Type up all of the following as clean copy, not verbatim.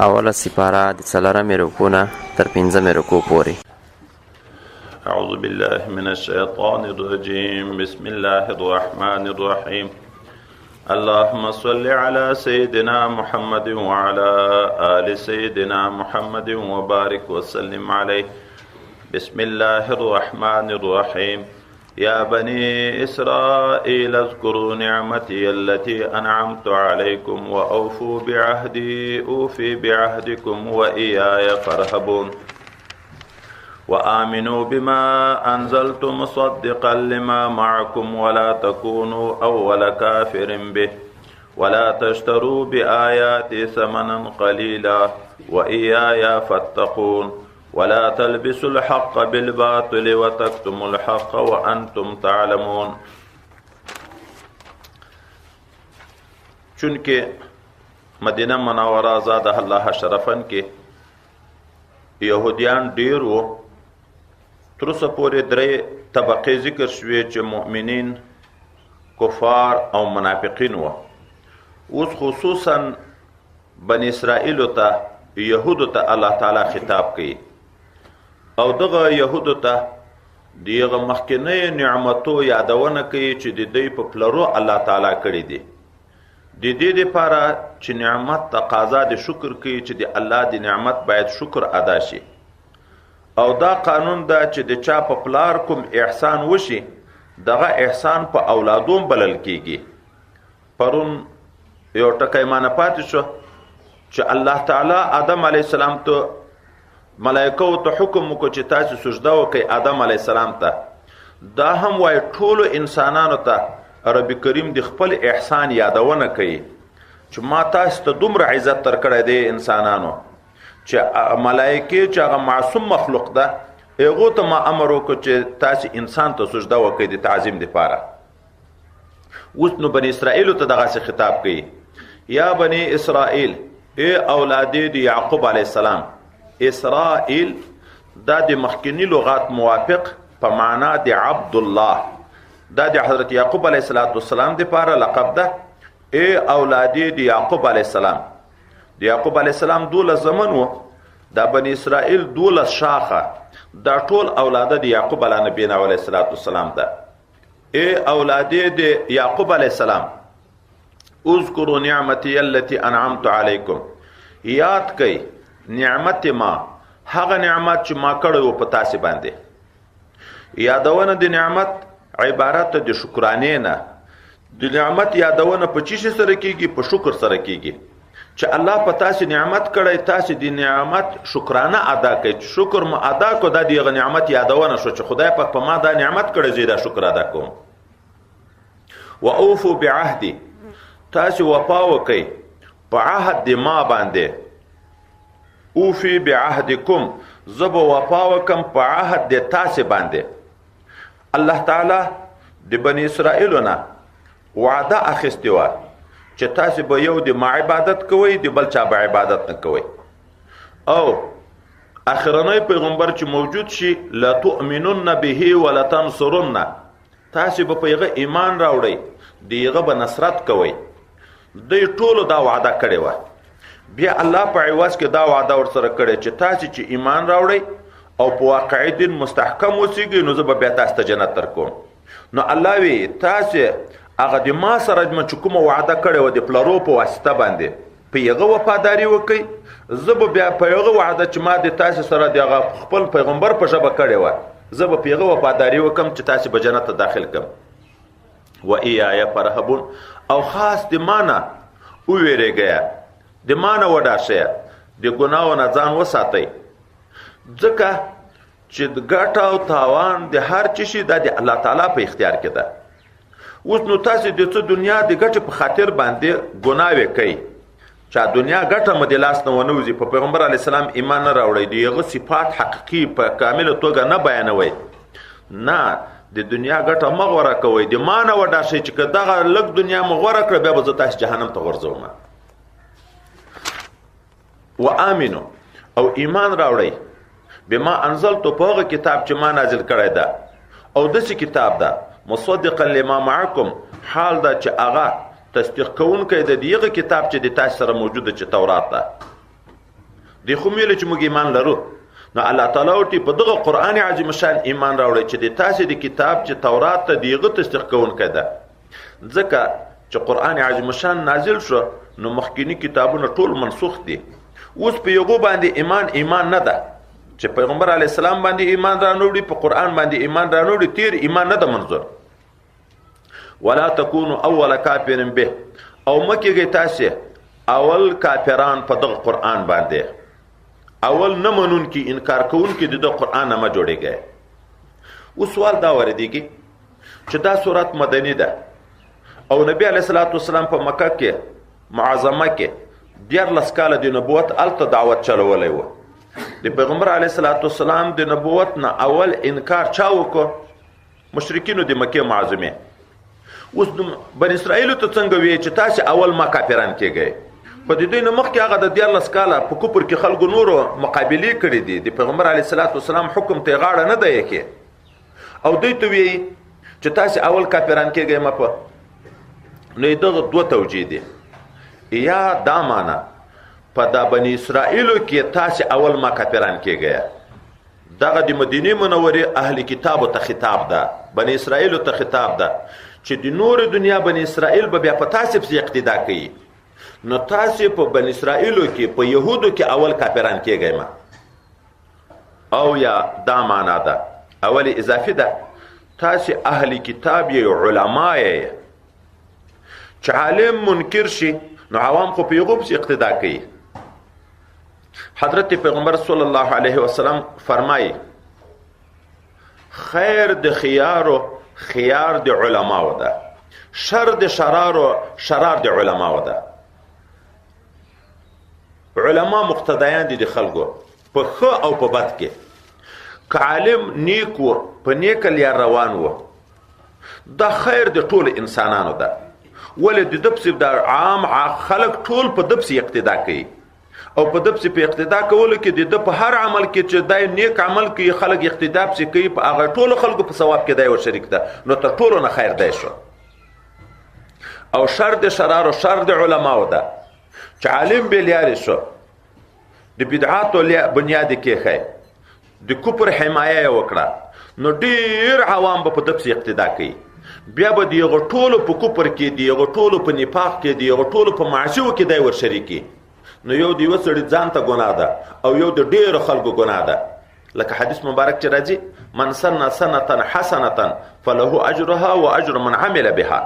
اوله سپاره د څلورمې رکوع نه تر پنځمې رکوع پورې. اعوذ بالله من الشیطان الرجیم. بسم الله الرحمن الرحیم. اللهم صل على سيدنا محمد وعلى آل سيدنا محمد وبارك وسلم عليه. بسم الله الرحمن الرحيم. يا بني إسرائيل اذكروا نعمتي التي أنعمت عليكم وأوفوا بعهدي أوفي بعهدكم وإياي فارهبون. وآمنوا بما أنزلت مصدقا لما معكم ولا تكونوا أول كافر به ولا تشتروا بآياتي ثمنا قليلا وإياي فاتقون. ولا تلبسوا الحق بالباطل وتكتموا الحق وأنتم تعلمون. چونکه مدینه منوره زاده الله شرفن کې یهودیان ډیر وو، تر اوسه پورې درې طبقې ذکر شوې چې مؤمنین، کفار او منافقین وو. اوس خصوصا بنی اسرائیلو ته، یهودو ته الله تعالی خطاب کوي او دغه یهودو ته دغه مخکنی نعمتو یادونه کوي چې د دوی په پلرو الله تعالی کړي دي. د دې لپاره چې نعمت تقاضا د شکر کوي چې د الله د نعمت باید شکر ادا شي، او دا قانون ده چې د چا په پلار کوم احسان وشي دغه احسان په اولادوم بلل کیږي. پرون یو ټکی مانه پاتې شو چې الله تعالی آدم علیه السلام ته ملائکو ته حکم وکړو چې تاسو سجده وکړئ آدم علیه السلام ته. دا هم وایي ټولو انسانانو ته رب کریم د خپل احسان یادونه کوي چې ما تاسو ته دومره عزت درکړی دی انسانانو چې ملائکې چې هغه معصوم مخلوق ده هغو ته ما امر وکړو چې تاسو انسان ته سجده وکړئ د تعظیم دپاره. اوس نو بني اسرائیلو ته دغسې خطاب کوي. یا بني اسرائیل، ای اولادې د یعقوب علیه السلام. اسرائیل دا د مخکنی لغات موافق په معنا د عبد الله، دا د حضرت یعقوب علیه السلام دپاره لقب ده. ای اولادې د یعقوب علیه السلام. د یعقوب علیه السلام 12 زمن و، دا بني اسرائیل 12 شاخه، دا ټول اولاده د یعقوب علیه نبینا علیه السلام ده. ای اولادې د یعقوب علیه السلام، اذکروا نعمتی التي انعمت علیکم. یاد کئ نعمت ما، هغه نعمت چې ما کړی و په تاسې باندې. یادونه د نعمت عبارت د شکرانې نه. د نعمت یادونه په چی سره کیږي؟ په شکر سره کیږي. چې الله په تاسې نعمت کړی، تاسې د نعمت شکرانه ادا کړئ. شکر مو ادا کو، دا دغه نعمت یادونه شو چې خدای پاک په ما دا نعمت کړی، زه دا شکر ادا کوم. واوفوا بعهدي، تاسې وفا وکئ په عهد د ما باندې. اوفی بعهدکم، زب وفا وکم په عهد د تاسې باندې. الله تعالی د بني اسرائیلو نه وعده اخیستې وه چې تاسې به یو د ما عبادت کوئ، د بل چا به عبادت نه کوئ. او اخرنی پیغمبر چې موجود شي، لتؤمنن به ولتنصرن، تاسې به په هغه ایمان راوړئ، د هغه به نصرت کوئ. دوی ټولو دا وعده کړې وه. بیا الله په عوض کې دا وعده ورسره کړې چې تاسې چې ایمان راوړئ او په واقعي دین مستحکم اوسیږئ، نو زه به بیا تاسو ته جنت درکوم. نو الله وی تاسې هغه د ما سره چې کومه وعده کړې وه د پلرو په واسطه باندې، په هغه وفاداري وکئ. زه به بیا په هغه وعده چې ما د تاسې سره د هغه خپل پیغمبر په ژبه کړې وه، زه به په هغه وفاداري وکم چې تاسې به جنت ته داخل کم. و ایایا فرهبون، او خاص د ما نه وویرېږئ، د ما نه وډار د ګناهو نه ځان وساتئ، ځکه چې د ګټه او تاوان د هر څه شي دا د الله تعالی په اختیار کې ده. اوس نو تاسې د څه دنیا د ګټې په خاطر باندې ګناوې کوئ، چې دنیا ګټه مو د لاس نه ونه وځي، په پیغمبر علیه السلام ایمان نه راوړئ، د هغه صفات حقیقي په کامله توګه نه بیانوئ. نه، د دنیا ګټه مه غوره کوئ، د ما نه وډار شئ چې که دغه لږ دنیا مو غوره کړه، بیا به زه تاسې جهنم ته غورځوم. و آمنو، او ایمان راوړئ بما انزلتو، په هغه کتاب چې ما نازل کړی ده، او داسې کتاب ده مصدقا لما معکم، حال ده چې هغه تصدیق کوونکی د دغه کتاب چې د تاسو سره موجود ده چې تورات ده. دی خو ویل چې موږ ایمان لرو. نو الله تعالی ورته په دغه قرآن عظیم شان ایمان راوړی چې د تاسې د کتاب چې تورات ته د هغه تصدیق کوونکی ده. ځکه چې قرآن عظیم شان نازل شو نو مخکینی کتابونه ټول منسوخ دي. اوس په یغو باندې ایمان نه ده چې پیغمبر علی السلام باندې ایمان رانوړي، په قرآن باندې ایمان رانوړي، تیر ایمان نه ده منظور. ولا تکونو اول کافر به، او مکیږي تاسې اول کافران په دغه قرآن باندې، اول نه منون کی انکار کوون کی د قرآن نه ما جوړیږي. اوس سوال دا وردیږي چې دا سورت مدنی ده او نبی علیه الصلاۃ والسلام په مکه کې معظمه کې 14 کاله د نبوت الته دعوت چلولی و. د پیغمبر علیه الصلاۃ والسلام د نبوت نه اول انکار چا وکړو؟ مشرکینو د مکې معظمه. اوس بنی اسرائیل ته څنګه وی چې تاسو اول ما کافران کېږئ؟ په دې نه مخکې هغه د 14 کاله په کوپر کې خلکو نورو مقابلې کړې دي. د پیغمبر علیه الصلاۃ والسلام حکم ته غاړه نه دی کې او دوی ته وی چې تاسو اول کافران کېږئ. ما په نو دغه دوه توجیه دي. یا دا معنا په د بنی اسرائیلو کې تاسو اول ما کافران کېږئ، دغه د مدینه منورې اهل کتابو ته خطاب ده، بنی اسرائیلو ته خطاب ده چې د نور دنیا بنی اسرائیل به بیا په تاسو پسې اقتدا کوي. نو تاسو په بنی اسرائیلو کې په یهودو کې اول کافران کېږئ. ما او یا دا معنا ده اول اضافي ده، تاسو اهل کتاب یې، علما یې. چې عالم منکر شي نو عوام خو په یغو پسې اقتدا کوي. حضرت پیغمبر صلی الله علیه وسلم فرمایي خیر د خيارو خيار د علماو ده، شر د شرارو شرار د علماو ده. علما مقتدیان دي د خلکو په ښه او په بد کې. که عالم نیک و په نیک لار روان و دا خیر د ټول انسانانو ده، ولې د دپسې د عام خلک ټول په دپسې اقتدا کوي او په دپسې په اقتدا کولو کې د په هر عمل کې چې دای نیک عمل کوي خلک اقتدا پسې کوي، په هغه ټولو خلکو په ثواب کې دی ور شریک ده. نو تر ټولو نه خیر دی شو. او شر د شرارو شر د علماو ده چې عالم بې لارې شو، د بدعاتو بنیاد کېښی، د کفر حمایه یې وکړه، نو ډېر عوام به په دپسې اقتدا کوي. بیا به د هغو ټولو په کفر کې، د هغو ټولو په نفاق کې، د هغو ټولو په معصیو کې دی ور شریکي. نو یو د یوه سړي ځان ته ګناه ده او یو د ډېرو خلکو ګناه ده. لکه حدیث مبارک چې راځي من سن سنة حسنة فله اجرها و اجر من عمل بها.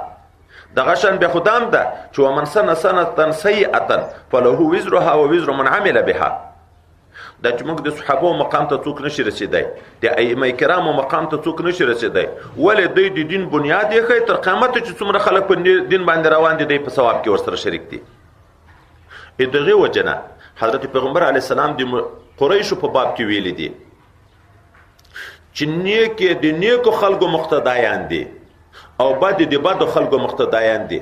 دغه شان بیا خدام ده چې ومن سن سنة سیئة فله وزرها و وزر من عمل بها. دا چې موږ د صحابو مقام ته څوک نشي رسیدی، د ائمه کرامو مقام ته څوک نشي رسیدی، ولې دوی د دین بنیاد یې ښیي. تر قیامته چې څومره خلک په دین باندې روان دي دی په ثواب کې ورسره شریک دي. دغې وجه نه حضرت پیغمبر علیه السلام د قریشو په باب کې ویلي دي چې نیک د نیکو خلکو مقتدایان دي او بد د بدو خلکو مقتدایان دي.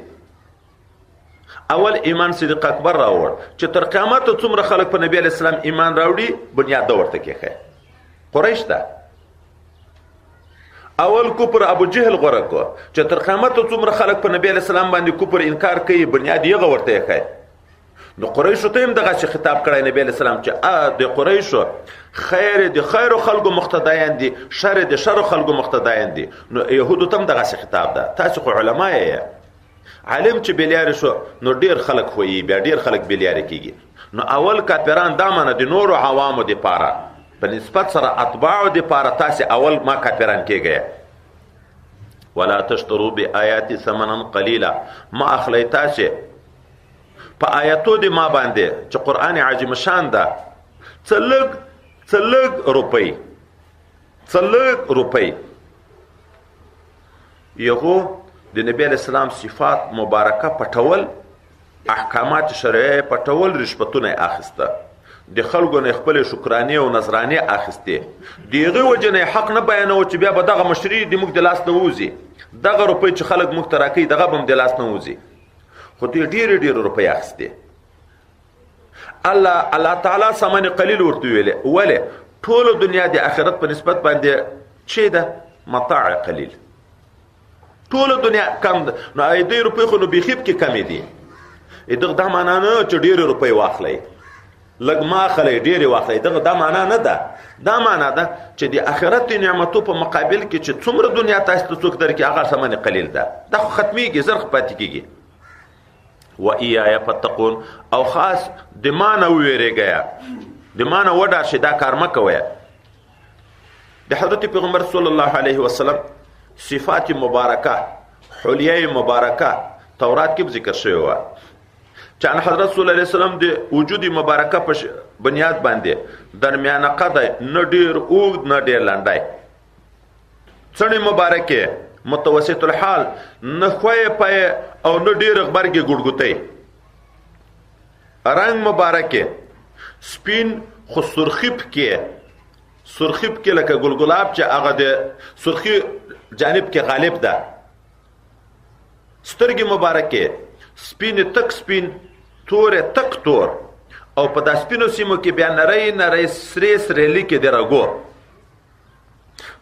اول ایمان صدیق اکبر راوړ چې تر قیامت څومره خلک په نبی علیه السلام ایمان راوړي بنیاد ورته کېښی قریش ده. اول کفر ابو جهل غوره کو چې تر قیامت څومره خلک په نبی علیه السلام باندې کفر انکار کوي بنیاد یې ورته کېښی. نو قریشو ته هم دغه خطاب کړی نبی علیه السلام چې د قریشو خیر د خیرو خلکو مقتدیان دي، شر د شرو خلکو مقتدیان دي. نو یهودو ته هم دغه خطاب ده. تاسو خو علما یې، عالم چې بلیاره شو نو ډیر خلک خویي، بیا ډیر خلک بلیاره کیږي. نو اول کافران دا معنی د نورو عوامو د پاره په نسبت سره اتباعو د پاره تاسو اول ما کافران کیږئ. ولا تشتروا بآیات ثمنا قلیلا، ما اخلی تاسو په آیاتو د ما باندې چې قرآن عظیم شان ده څلګ روپۍ. یغو د نبی علیہ السلام صفات مبارکه پټول، احکامات شرعیه پټول، رشوتونه اخیسته، د خلکو نه خپل شکرانه او نظرانه اخیسته. دغه وجه نه حق نه بیانو چې بیا به دغه مشری د موږ د لاس نه ووزي، دغه روپۍ چې خلک موږ ته راکوي دغه به هم د لاس نه ووزي. خو دوی ډېرې روپۍ اخیستې. الله تعالی ثمن قلیل ورته ویلې، ولې ټوله دنیا د آخرت په نسبت باندې چې ده متاع قلیل، ټوله دنیا کم ده. نو دې روپۍ خو نو بیخي پکې کمې دي. دغه دا معنا نه چې ډېرې روپۍ واخلئ، لږ ما اخلئ ډېرې واخلئ. دغه دا معنا نه ده. دا معنا ده چې د آخرت نعمتو په مقابل کې چې څومره دنیا تاسو ته څوک درکړي هغه ثمن قلیل ده. دا خو ختمیږي، زر پاتې کېږي. و ایایا فتقون، او خاص د ما نه وویرېږئ، د ما نه وډار شئ، دا کار مه کوئ. د حضرت پیغمبر صلی الله علیه وسلم صفات مبارکه، حلیه مبارکه تورات کې ذکر شوی وه چې ان حضرت صلی الله علیه وسلم د وجود مبارکه په بنیاد باندې درمیانه قد، نه ډیر اوږد نه ډیر لنډی، څڼې مبارکې متوسط الحال، نه خوی پی او نه ډیر غبرګې ګړګوتۍ، رنگ مبارکې سپین خو سرخیب کې لکه ګلګلاب چې هغه د سرخی جانب کې غالب ده، سترګې مبارکې سپین تک سپین، تور تک تور، او په دا سپینو سیمو کې بیا نری نری سری سریلی کې د رګو،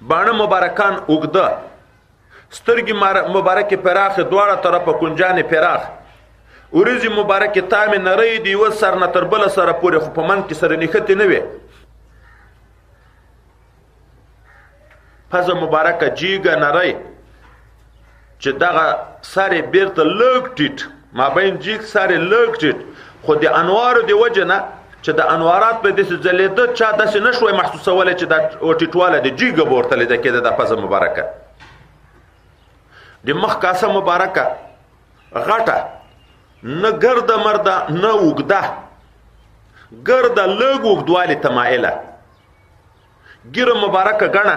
باڼه مبارکان اوږده، سترګې مبارکې پراخې دواړه طرفه کنجانې پراخ، وریځې مبارکې تامې نری د یوه سر نه تر بله سره پورې، خو په من کې سره نښتې نه وي، پزه مبارکه جیګه نری چې دغه سر یې بیرته لږ ټیټ، مابین جیګ سر یې لږ ټیټ، خو د انوارو د وجه نه چې د انوارات په داسې ځلېده چا داسې نه شوی محسوسولی چې دا ټیټوالی د جیګه به ورته لیده کېده. د پزه مبارکه د مخ کاسه مبارکه غټه، نه ګرده مرده نه اوږده، ګرده لږ اوږدوالي ته مایله، ګیره مبارکه ګڼه،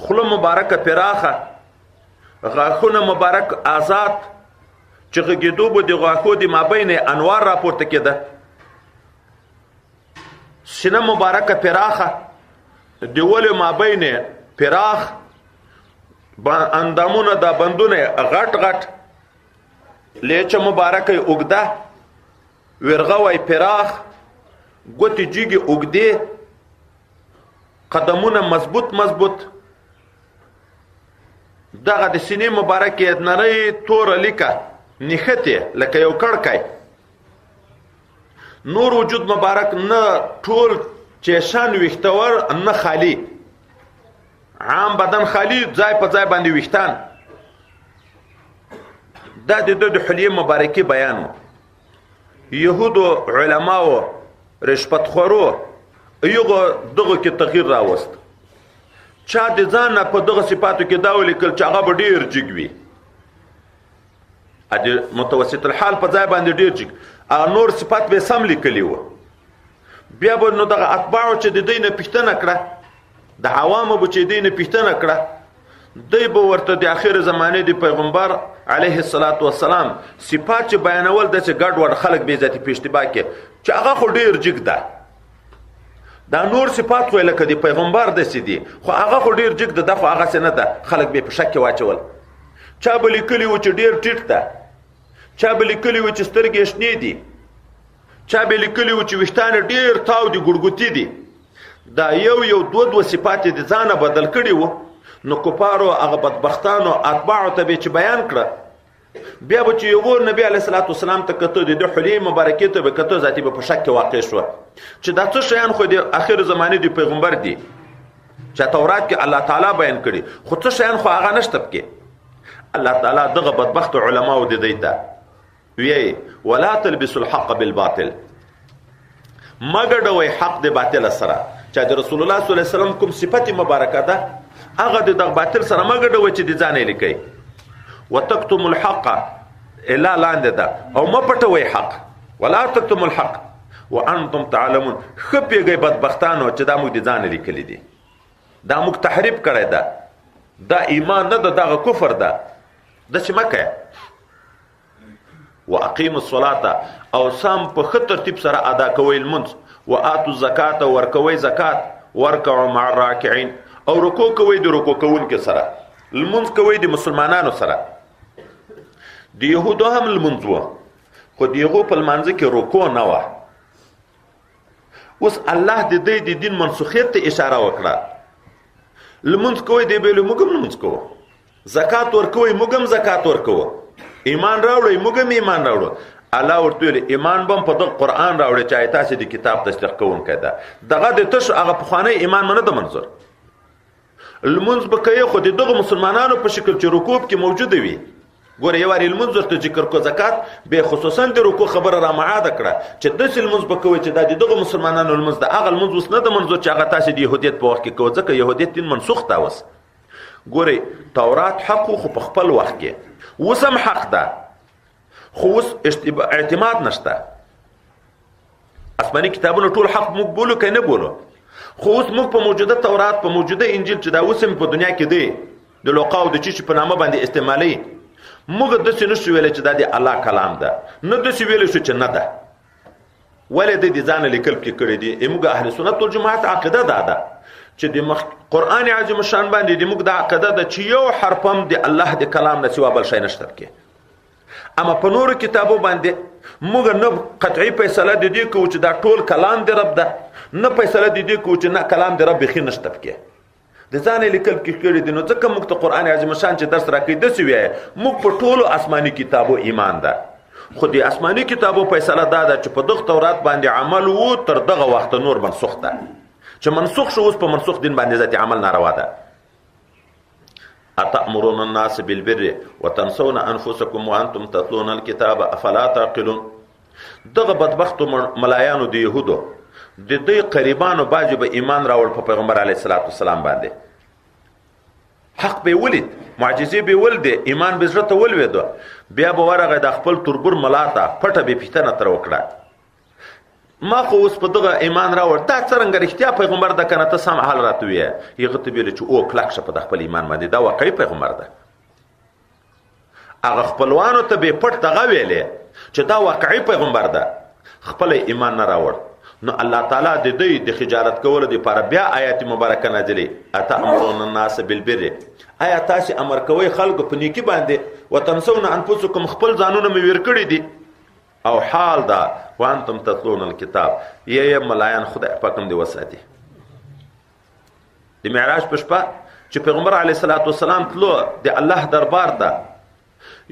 خوله مبارکه پراخه، غاښونه مبارک آزاد چې غږېدو به د غاښو د مابین انوار راپورته کېده، سینه مبارکه پراخه، د ولې مابین پراخ، اندامونه دا بندونه غټ غټ، لیچه مبارکه اوږده، ورغوی پراخ، ګوتې جیګې اوږدې، قدمونه مضبوط مضبوط، دغه د سینې مبارکې نری توره لیکه نښتې لکه یو کړکی، نور وجود مبارک نه ټول چیشان ویښتور نه خالی، عام بدن خالی، ځای په ځای باندې ویښتان. دا د ده د حلیې مبارکې بیان و. یهودو علماو رشوتخورو یغو دغه کې تغییر راوست، چا د ځان نه په دغه صفاتو کې دا ولیکل چې هغه به ډېر جګ وي، د متوسط الحال په ځای باندې ډېر جګ، هغه نور صفات به سم لیکلي وو. بیا به نو دغه اتباعو چې د دوی نه پوښتنه کړه، د عوامو به چې دوی نه پوښتنه کړه، دوی به ورته د آخر زمانې د پیغمبر علیه الصلاة والسلام صفات چې بیانول داسې ګډ وډ خلک به ذاتي په اشتباه کې چې هغه خو ډېر جګ ده، دا نور صفات خو لکه د پیغمبر داسې دي، خو هغه خو ډېر جګ ده، دا خو هغسې نه ده، خلک به یې په شک کې واچول. چا به لیکلي وو چې ډېر ټیټ ده، چا به لیکلي وو چې سترګې شنې دي، چا به لیکلي وو چې ویښتان ډېر تاو دي، ګړګوتي دي. دا یو دوه صفات د ځانه بدل کړي وو. نو کفارو هغه بدبختانو اتباعو ته به چې بیان کړه، بیا به چې یو نبی علیه الصلاة والسلام ته کته، د حلیې مبارکې ته به کته، ذاتي به په شک کې واقع شوه چې دا څه شیان خو د آخر زمانې د پیغمبر دي چې تورات کې الله تعالی بیان کړي، خو څه شیان خو هغه نشته پکې. الله تعالی دغه بدبخت علماو د دوی ته وی ولا تلبسوا الحق بالباطل، ما ګډوئ حق د باطل سره، چې د رسول الله صلی الله علیه وسلم کوم صفت مبارکه ده هغه د دغه باطل سره ما ګډوئ چې د ځان یې لیکئ. وتکتموا الحق الا لاندې ده، او ما پټوئ حق، ولا تکتموا الحق وانتم تعلمون. ښه پوهېږئ بدبختانو چې دا موږ د ځان لیکلي دي، دا موږ تحریف کړی ده، دا ایمان نه ده، دغه کفر ده، داسې مه کوئ. واقیموا الصلاة، او سم په ښه ترتیب سره ادا کوئ لمونځ، وآتوا الزکاة، ورکوئ زکات، ورکعوا مع الراکعین، او رکوع کوئ د رکوع کوونکو سره، لمونځ کوئ د مسلمانانو سره. د یهودو هم لمونځ و، خو د هغو په لمانځه کې رکوع نه وه. اوس الله د دوی د دین منسوخیت ته اشاره وکړه. لمونځ کوئ دی بیلو موږ هم لمونځ کوو، زکات ورکوئ موږ هم زکات ورکوو، ایمان راوړئ موږ هم ایمان راوړو. الله ورته ویل ایمان بم په دغه قرآن راوړی چې تاسې د کتاب تصدیق کوونکی ده دغه د تش هغه پخوانی ایمان نه ده منظور لمونځ به کوي خو د دغه مسلمانانو په شکل چې رکوع کې موجوده وي ګوره یو وارې لمونځ ورته ذکر کو زکات به خصوصا د رکوع خبره را معاده کړه چې داسې لمونځ به کوي چې دا د دغه مسلمانانو لمونځ ده هغه لمونځ اوس نه ده منظور چې هغه تاسې د یهودیت په وخت کې کوئ ځکه یهودیت دین منسوخ ده اوس ګورئ تورات حق خو په خپل وخت کې اوس هم حق ده خو اوس اعتماد نشته آسماني کتابونه ټول حق موږ بولو که نه بولو خو اوس موږ په موجوده تورات په موجوده انجیل چې دا اوس هم په دنیا کې دی د لوقا او د چیچي په نامه باندې استعمالوي موږ داسې نشو ویلی چې دا د الله کلام ده نه داسې ویلی شو چې نه ده ولې دی د ځانه لیکل کې کړی دي موږ اهل سنت والجماعت عقیده دا ده چې د قرآن عظیم شان باندې د موږ د عقیده ده چې یو حرف هم د الله د کلام نه سوا بل شی نشته کې اما په نورو کتابو باندې موږ نه قطعي فیصله د دې کوو چې دا ټول کلام د رب ده نه فیصله د دې کوو چې نه کلام د رب بیخي نشته کې د ځان لیکل کې کړي دي نو ځکه موږ ته قرآن عظیم شان چې درس راکوي داسې وایي موږ په ټولو آسماني کتابو ایمان ده خو د آسماني کتابو فیصله دا ده چې په دغه تورات باندې عمل وو تر دغه وخت نور منسوخ ده چې منسوخ شو اوس په منسوخ دین باندې ذاتي عمل ناروا ده اتأمرون الناس بالبر وتنسون انفسكم وانتم تتلون الكتاب افلا تعقلون دغه بدبختو ملایانو د یهودو د دوی قریبانو باجو به ایمان راوړ په پیغمبر علیه السلام باندې حق به ولید معجزې به ولید ایمان به زړه ته ولوېدو بیا به ورغه د خپل تربور ملاته پټه به پیتنه تر وکړه ما خو اوس په دغه ایمان راوړ دا څرنګه رښتیا پیغمبر ده کنه ته سم حال راته ویې هغه ته ویل چې او کلک شه په د خپل ایمان باندې دا واقعي پیغمبر ده هغه خپلوانو ته به پټ دغه ویلې چې دا واقعي پیغمبر ده خپل ایمان نه راوړ نو الله تعالی د دوی د خجالت کولو لپاره بیا آیات مبارکه نازلې اتأمرون الناس بالبر آیا تاسو امر کوئ خلکو په نیکی باندې وتنسون انفسکم خپل ځانونه مې ویر کړی دي او حال دا وانتم تتلون الكتاب یې ملایان خدای پاکم دی وساتي د معراج په شپه چې پیغمبر علیه السلام تلو د الله دربار ته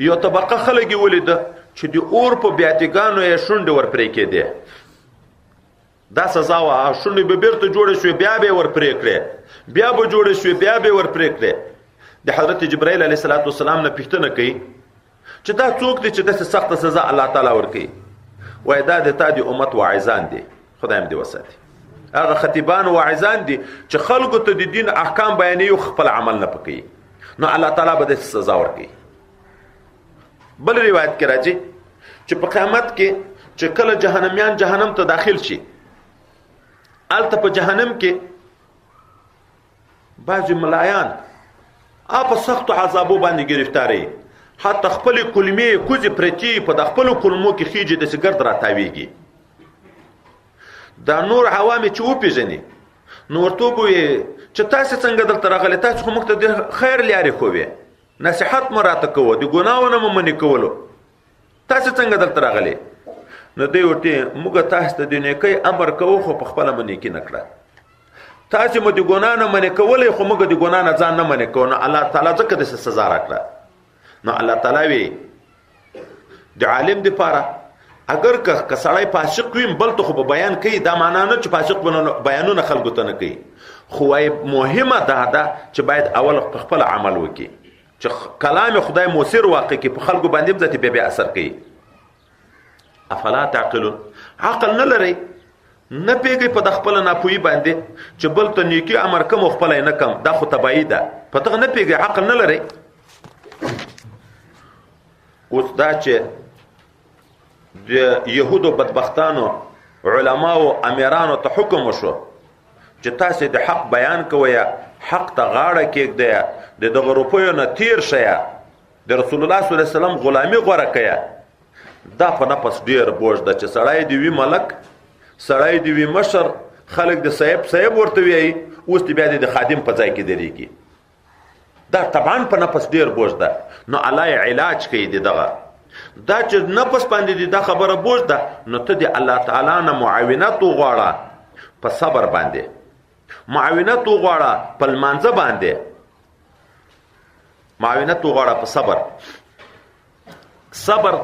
یو طبقه خلک ولید چې د اور په بیاتګانو یې شونډې ورپرې کېدې دا سزا وه شونډې به بیرته جوړې شوې بیا به یې ورپرې کړې بیا به جوړې شوې بیا به یې ورپرې کړې د حضرت جبرائیل علیه السلام نه پوښتنه کوي چې دا څوک دی چې داسې سخته سزا الله تعالی ورکوي وایي دا د تا د امت واعظان دي خدای هم دې وساتي هغه خطیبان واعظان دي چې خلکو ته د دین احکام بیانوي او خپل عمل نه پکوي نو الله تعالی به داسې سزا ورکوي بل روایت کې راځي چې په قیامت کې چې کله جهنميان جهنم ته داخل شي هلته په جهنم کې بعضې ملایان په سختو عذابو باندې ګرفتاري حتی خپل کلمې کوزې پرتې په د خپلو کلمو کې خیجې داسې ګرد راتاویږي دا نور عوامې چې وپېژني نو ورته وګویې چې تاسې څنګه دلته راغلې تاسې خو موږ ته د خیر لارې ښووې نصیحت مو راته کوو د ګناهونو مو منې کولو تاسې څنګه دلته راغلې نو دوی ورته موږ تاسې ته د نیکۍ امر کوو خو په خپله مو نیکي نه کړه تاسې مو د ګناه نه منې کولی خو موږ د ګناه نه ځان نه منې کوو نو الله تعالی ځکه داسې سزا راکړه نو الله تعالی وی د عالم دپاره اگر که سړی فاسق وي بل ته خو به بیان کوي دا معنا نه چې فاسق بیانونه خلکو ته نه کوي خو وایي مهمه دا ده چې باید اول په خپل عمل وکړي چې کلام خدای مؤثر واقع کړي په خلکو باندې هم ذاتي بیا اثر کوي افلا تعقلون عقل نه لرئ نه پیږئ په د خپل ناپوهي باندې چې بل ته نیکي امر کوم او خپله نه کوم دا خو تباهي ده په دغه نه پیږئ عقل نه لرئ اوس دا چې د یهودو بدبختانو علماو امیرانو ته حکم وشو چې تاسې د حق بیان کوئ حق ته غاړه کېږدئ د دغه روپیو نه تیر شئ د رسول الله صلی الله علیه وسلم غلامي غوره کړئ دا په نفس ډېر بوج ده چې سړی د وي ملک سړی د وي مشر خلک د صاحب ورته وایي اوس د بیا د خادم په ځای کې درېږي دا طبعا په نفس ډېر بوج ده نو الله علاج کوي د دغه دا چې نفس باندې دا خبره بوج ده نو ته د الله تعالی نه معاونت وغواړه په صبر باندې معاونت وغواړه په لمانځه باندې معاونت وغواړه په صبر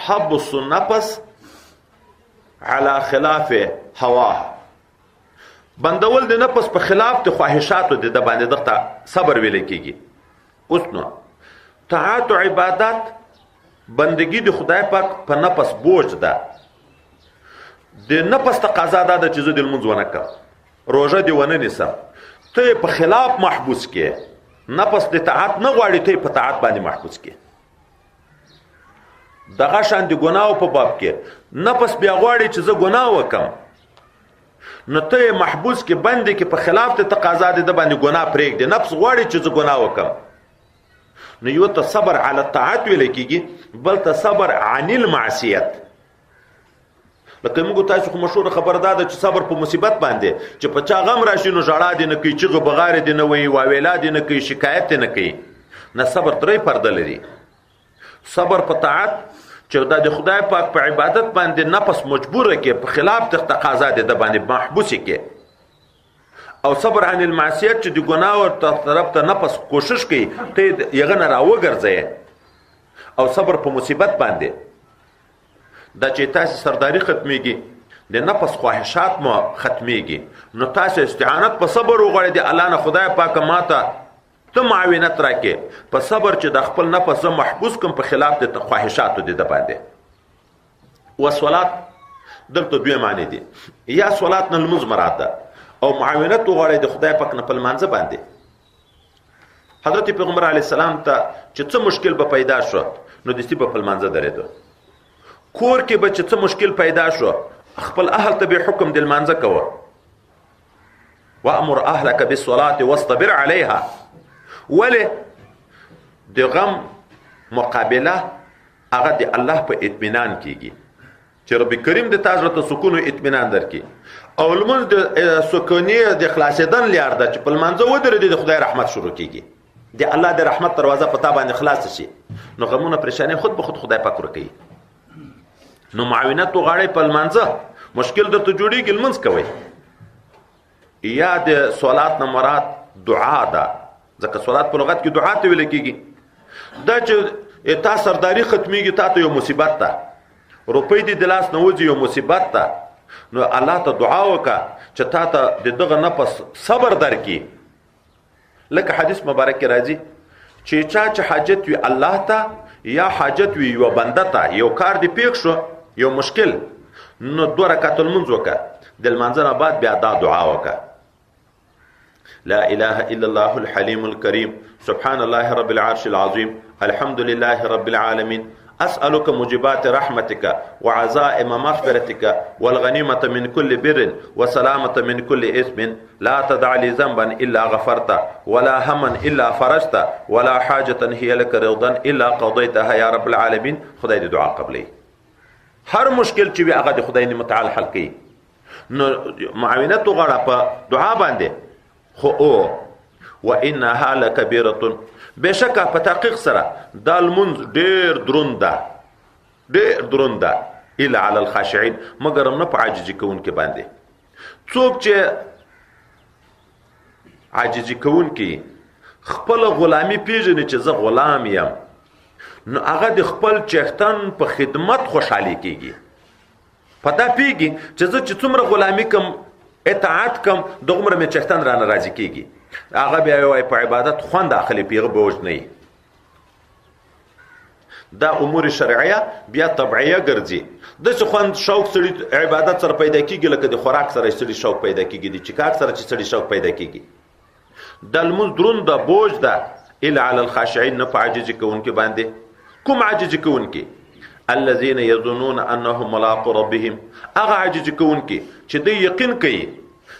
حبس النفس على خلاف هوا، بندول د نفس په خلاف د خواهشاتو د باندې دغه صبر ویل کیږي. اوس نو طاعت او عبادت بندگی د خدای پاک په نفس بوج ده. د نفس تقاضا ده چې زه د لمونځ ونه کوم، روژه دې ونه نیسم، ته په خلاف محبوس کې. نفس د طاعت نه غواړي، ته په طاعت باندې محبوس کې. دغه شان د ګناو په باب کې نفس بیا غواړي چې زه ګناه وکم، نو ته محبوس کې بندي کې په خلاف د تقاضا د باندې ګناه پرېږدي. نفس غواړي چې زه ګناه وکم، نو یو ته صبر علی الطاعت ویل کېږي، بل ته صبر عن المعصیت. لکه موږ تاسو خو مشهور خبر ده چې صبر په مصیبت باندې چې په چا غم راشي نو ژړا دې نه کوي، چغه بغار دې نه وایي، واویلا دې نه کوي، شکایت دې نه کوي. نه، صبر درې پرده لري. صبر په طاعت چې د خدای پاک په عبادت باندې نفس مجبوره کې په خلاف د تقاضا د باندې محبوس کې، او صبر عن المعصیت چې د ګناه ور طرف ته نفس کوشش کوي ته یغه نه راوګرځي. او صبر په مصیبت باندې دا چې تاسو سرداری ختميږي، د نفس خواهشات مو ختميږي، نو تاسو استعانت په صبر وغواړئ د الله نه، خدای پاک ماته ته معاونت راکې په صبر چې د خپل نفس محبوس کوم په خلاف د خواهشاتو د باندې. وصلات دلته دوه معنی دي، یا صلات نه لمونځ مراد ده، او معاونت وغواړئ د خدای پاک نه په لمانځه باندې. حضرت پیغمبر علیه السلام ته چې څه مشکل به پیدا شو نو دستی په لمانځه درېدو. کور کې به چې څه مشکل پیدا شو خپل اهل ته به حکم د لمانځه کوه، وامر اهلک بالصلاه واصطبر علیها. ولی د غم مقابله هغه د الله په اطمینان کیږي چې رب کریم د تاسو ته سکون او اطمینان درکړي، او لمونځ د سکونی د خلاصیدن لار ده چې په لمانځه ودرېږي د خدای رحمت شروع کیږي، د الله د رحمت دروازه په تا باندې خلاص شي، نو غمونه پریشانی خود به خود خدای پاک ورکوي. نو معاونت وغواړئ په لمانځه، مشکل درته جوړیږي لمونځ کوئ. یا د صلات نه مراد دعا ده، ځکه صلات په لغت کې دعا ته ویل کېږي. دا چې تا سرداری ختمیږي، تا ته یو مصیبت ده، روپۍ دې د لاس نه وځي، یو مصیبت ده، نو الله ته دعا وکړه چې تا ته د دغه نفس صبر درکړي. لکه حدیث مبارک کې راځي چې چا چې حاجت وي الله ته، یا حاجت وي یو بنده ته، یو کار دې پیښ شو، یو مشکل، نو 2 رکعات لمونځ وکړه، د لمانځه نه بعد بیا دا دعا وکړه: لا اله الا الله الحليم الكريم، سبحان الله رب العرش العظيم، الحمد لله رب العالمين، اسالك موجبات رحمتك وعزائم مغفرتك والغنيمه من كل بر وسلامه من كل اثم، لا تدع لي ذنبا الا غفرته ولا هما الا فرجته ولا حاجه هي لك رضا الا قضيتها يا رب العالمين. خدای دې دعا قبلې. هر مشکل چې وي هغه د خدای نه متعال حل کوي. نو معاونت وغواړه په دعا باندې. خو او وانها لکبیره، بشکه په تحقیق سره دا لمونځ ډیر دروند ده، ډیر دروند ده، الا علی الخاشعين، مگر نه په عاجزي کوونکي باندې. څوک چې عاجزي کوونکي خپل غلامی پیژني چې زه غلام یم، نو هغه د خپل چختن په خدمت خوشحالي کیږي. پتا پیږي چې زه چې څومره غلامی کم، اطاعت کم، دغمره مې چختن رانه راضي کیږي. هغه بیا یو په عبادت خوند اخلي، پیغه بوج نه. دا امور شرعیه بیا طبيعیه ګرځي. د څه خوند شوق سړي عبادت سره پیدا کیږي، لکه د خوراک سره سړي شوق پیدا کیږي، د چکاک سره چې سړي شوق پیدا کیږي. د المز درون د بوج ده الا علی الخاشعين، نه په عاجزي کوونکي باندې. کوم عاجزي کوونکي؟ الذين يظنون انهم ملاقو ربهم، هغه عاجزي کوونکي چې د یقین کوي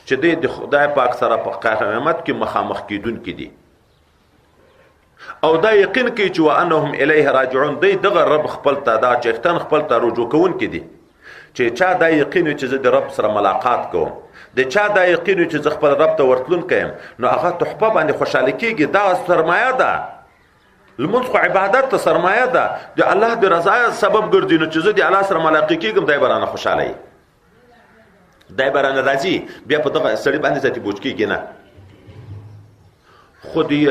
چې د خدای پاک سره په قیامت کې مخامخ کیدونکي دي، او دا یقین کوي چې وانهم الیه راجعون، دغه رب خپل ته، دا چختن خپل ته رجوع کوونکي دي. چې چا دا یقین چې زه د رب سره ملاقات کوم، د چا دا یقین چې زه خپل رب ته ورتلون کوم، نو هغه تحفه باندې خوشاله کیږي. دا سرمایه ده، لمونځ خو عبادت ته سرمایه ده، د الله د رضا سبب ګرځي. نو چې زه د الله سره ملاقات کیږم، دای برانه خوشاله ای، دای برانه راځي، بیا په دغه سړي باندې ذاتي بوج کیږي نه. خو دی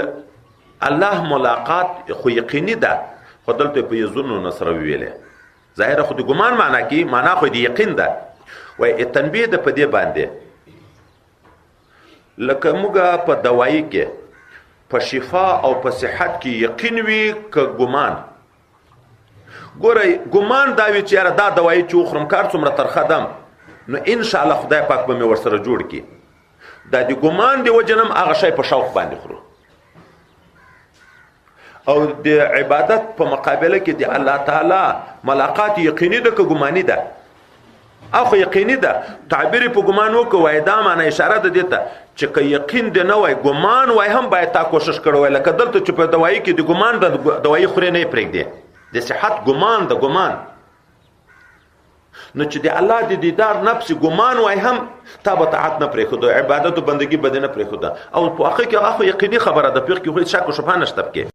الله ملاقات خو یقیني ده، خو دلته په یزونو نصر ویلې ظاهره خو د ګمان معنا کې معنا خو د یقین ده. وای تنبیه ده په دې باندې لکه موږ په دوایي کې په شفا او په صحت کې یقین وي که ګمان. ګورئ ګمان دا وي چې یاره دا دوایي چې وخورم کار څومره ترخه دم نو انشاءالله خدای پاک به مې ورسره جوړ کړي. دا د ګمان د وجې نه هم هغه شی په شوق باندې خورو. او د عبادت په مقابله کې د الله تعالی ملاقات یقیني ده که ګماني ده؟ اخو یقیني ده. تعبیر په ګمان وکوي دا معنی اشاره ده دې ته چې که یقین دې نه وای ګمان وای هم باید تا کوشش کړو وای. لکه دلته چې په دوایي کې د ګمان د دوایي خوري نه پرېږدي د صحت ګمان د ګمان. نو چې د الله د دیدار نفس ګمان وای هم تا به طاعت نه پرېښود، عبادت او بندگی به نه پرېښود. او په اخر کې هغه یقیني خبره ده، پیغ کې هیڅ شک او شبهه نشته پکې.